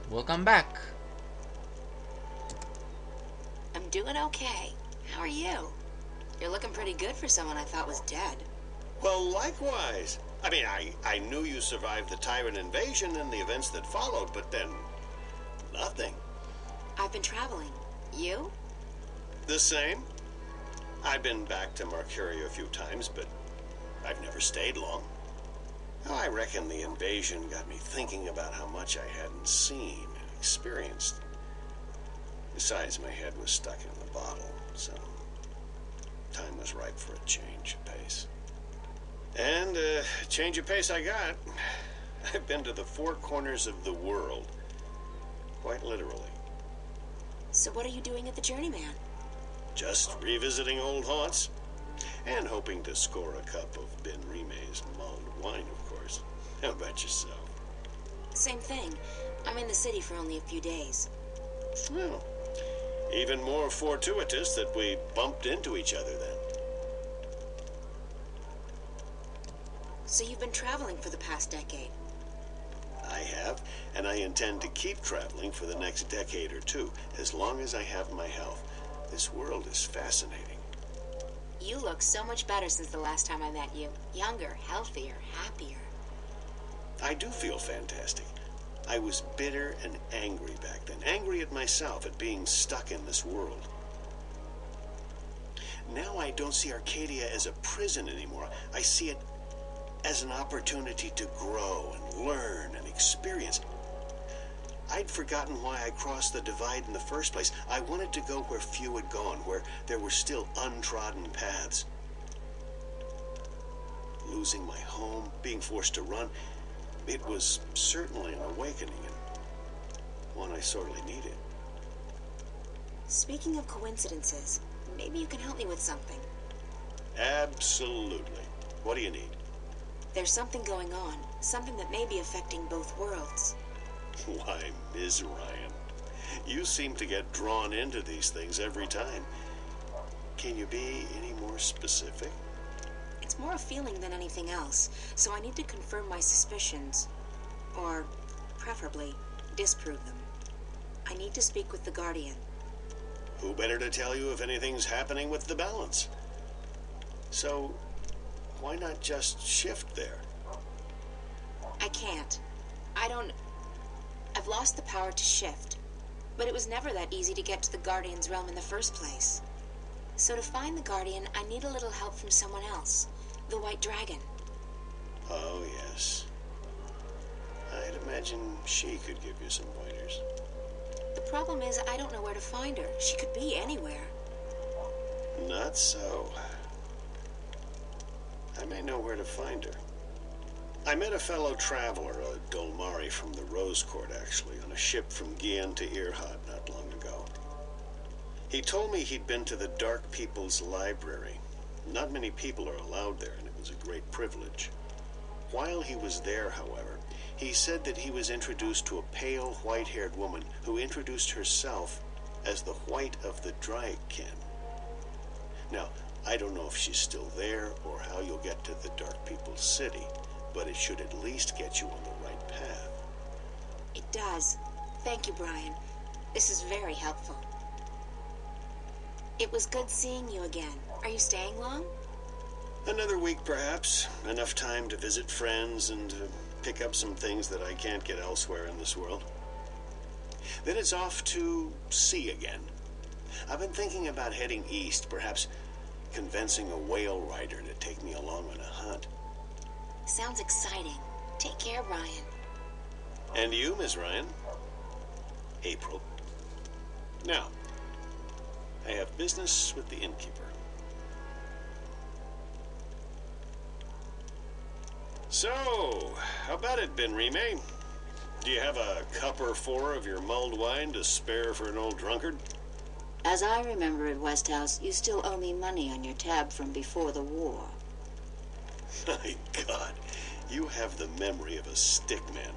Welcome back. I'm doing okay. How are you? You're looking pretty good for someone I thought was dead. Well, likewise. I mean, I knew you survived the Tyrant invasion and the events that followed, but then nothing. I've been traveling. You? The same. I've been back to Mercury a few times, but I've never stayed long. I reckon the invasion got me thinking about how much I hadn't seen and experienced. Besides, my head was stuck in the bottle, so time was ripe for a change of pace. And change of pace I got. I've been to the four corners of the world, quite literally. So what are you doing at the Journeyman? Just revisiting old haunts, and hoping to score a cup of Ben Rime's mulled wine, of course. How about yourself? Same thing. I'm in the city for only a few days. Well, even more fortuitous that we bumped into each other then. So you've been traveling for the past decade? I have, and I intend to keep traveling for the next decade or two, as long as I have my health. This world is fascinating. You look so much better since the last time I met you. Younger, healthier, happier. I do feel fantastic. I was bitter and angry back then. Angry at myself, at being stuck in this world. Now I don't see Arcadia as a prison anymore. I see it as an opportunity to grow and learn and experience. I'd forgotten why I crossed the divide in the first place. I wanted to go where few had gone, where there were still untrodden paths. Losing my home, being forced to run, it was certainly an awakening, and one I sorely needed. Speaking of coincidences, maybe you can help me with something. Absolutely. What do you need? There's something going on, something that may be affecting both worlds. Why, Ms. Ryan, you seem to get drawn into these things every time. Can you be any more specific? It's more a feeling than anything else, so I need to confirm my suspicions. Or, preferably, disprove them. I need to speak with the Guardian. Who better to tell you if anything's happening with the balance? So, why not just shift there? I can't. I've lost the power to shift. But it was never that easy to get to the Guardian's realm in the first place. So to find the Guardian, I need a little help from someone else. The White Dragon. Oh, yes. I'd imagine she could give you some pointers. The problem is I don't know where to find her. She could be anywhere. Not so. I may know where to find her. I met a fellow traveler, a Dolmari from the Rose Court, actually, on a ship from Gien to Irhat not long ago. He told me he'd been to the Dark People's Library. Not many people are allowed there, and it was a great privilege. While he was there, however, he said that he was introduced to a pale, white-haired woman who introduced herself as the White of the Draigken. Now, I don't know if she's still there or how you'll get to the Dark People's City, but it should at least get you on the right path. It does. Thank you, Brian. This is very helpful. It was good seeing you again. Are you staying long? Another week, perhaps. Enough time to visit friends and to pick up some things that I can't get elsewhere in this world. Then it's off to sea again. I've been thinking about heading east, perhaps convincing a whale rider to take me along on a hunt. Sounds exciting. Take care, Brian. And you, Miss Ryan? April. Now, I have business with the innkeeper. So, how about it, Ben Rime? Do you have a cup or four of your mulled wine to spare for an old drunkard? As I remember at Westhouse, you still owe me money on your tab from before the war. My God, you have the memory of a stickman.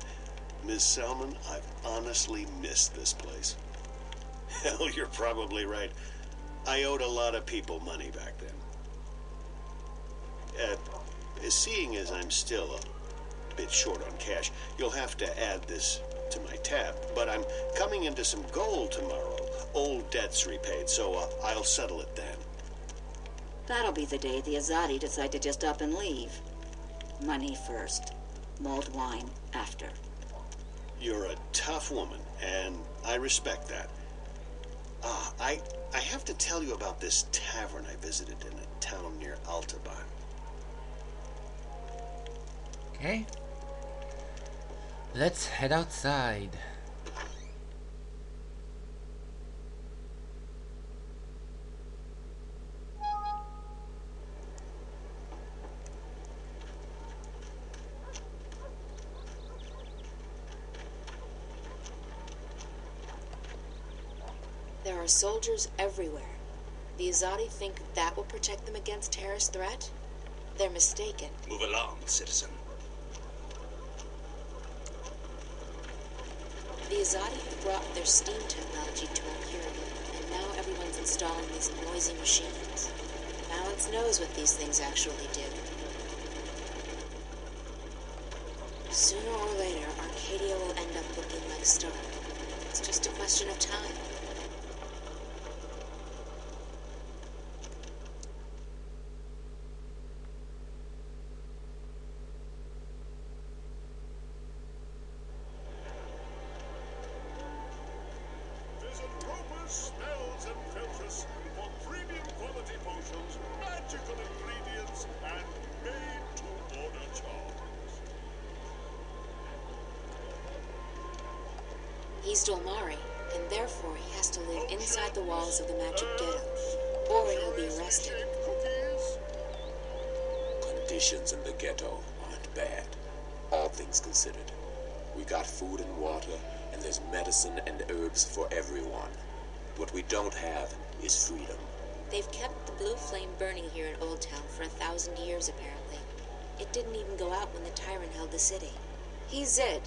Miss Selman, I've honestly missed this place. Hell, you're probably right. I owed a lot of people money back then. Seeing as I'm still a bit short on cash. You'll have to add this to my tab. But I'm coming into some gold tomorrow. Old debts repaid, so I'll settle it then. That'll be the day the Azadi decide to just up and leave. Money first. Mulled wine after. You're a tough woman, and I respect that. I have to tell you about this tavern I visited in a town near Altaban. Okay. Let's head outside. There are soldiers everywhere. The Azadi think that will protect them against terrorist threat? They're mistaken. Move along, citizen. The Azadi have brought their steam technology to Mercury, and now everyone's installing these noisy machines. Balance knows what these things actually do. Sooner or later, Arcadia will end up looking like Stark. It's just a question of time. Spells and filters for premium quality potions, magical ingredients, and made-to-order charms. He's Dolmari, and therefore he has to live inside the walls of the magic ghetto, or he'll be arrested. Conditions in the ghetto aren't bad, all things considered. We got food and water, and there's medicine and herbs for everyone. What we don't have is freedom. They've kept the blue flame burning here in Old Town for 1,000 years, apparently. It didn't even go out when the tyrant held the city. He's Zid.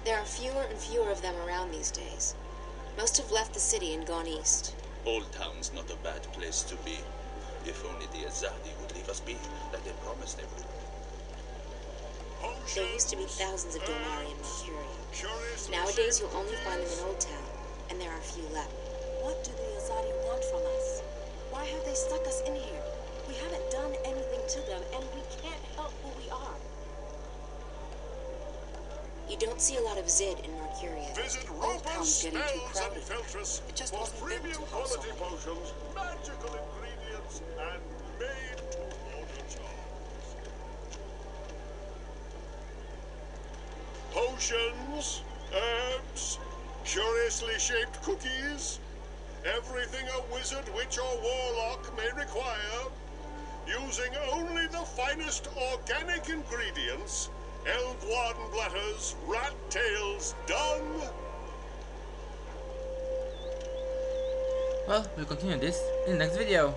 There are fewer and fewer of them around these days. Most have left the city and gone east. Old Town's not a bad place to be. If only the Azadi would leave us be, like they promised they would. There used to be thousands of Dolmari in Mercury. Nowadays, you'll only find them in Old Town, and there are few left. What do the Azadi want from us? Why have they stuck us in here? We haven't done anything to them, and we can't help who we are. You don't see a lot of Zid in Mercury. Old Town's getting too crowded. It just wasn't built to hold so many. Potions, magical ingredients, and made-to-order charms. Potions, herbs, curiously shaped cookies, everything a wizard, witch, or warlock may require, using only the finest organic ingredients, elf-warden bladders, rat tails, dung. Well, we'll continue this in the next video.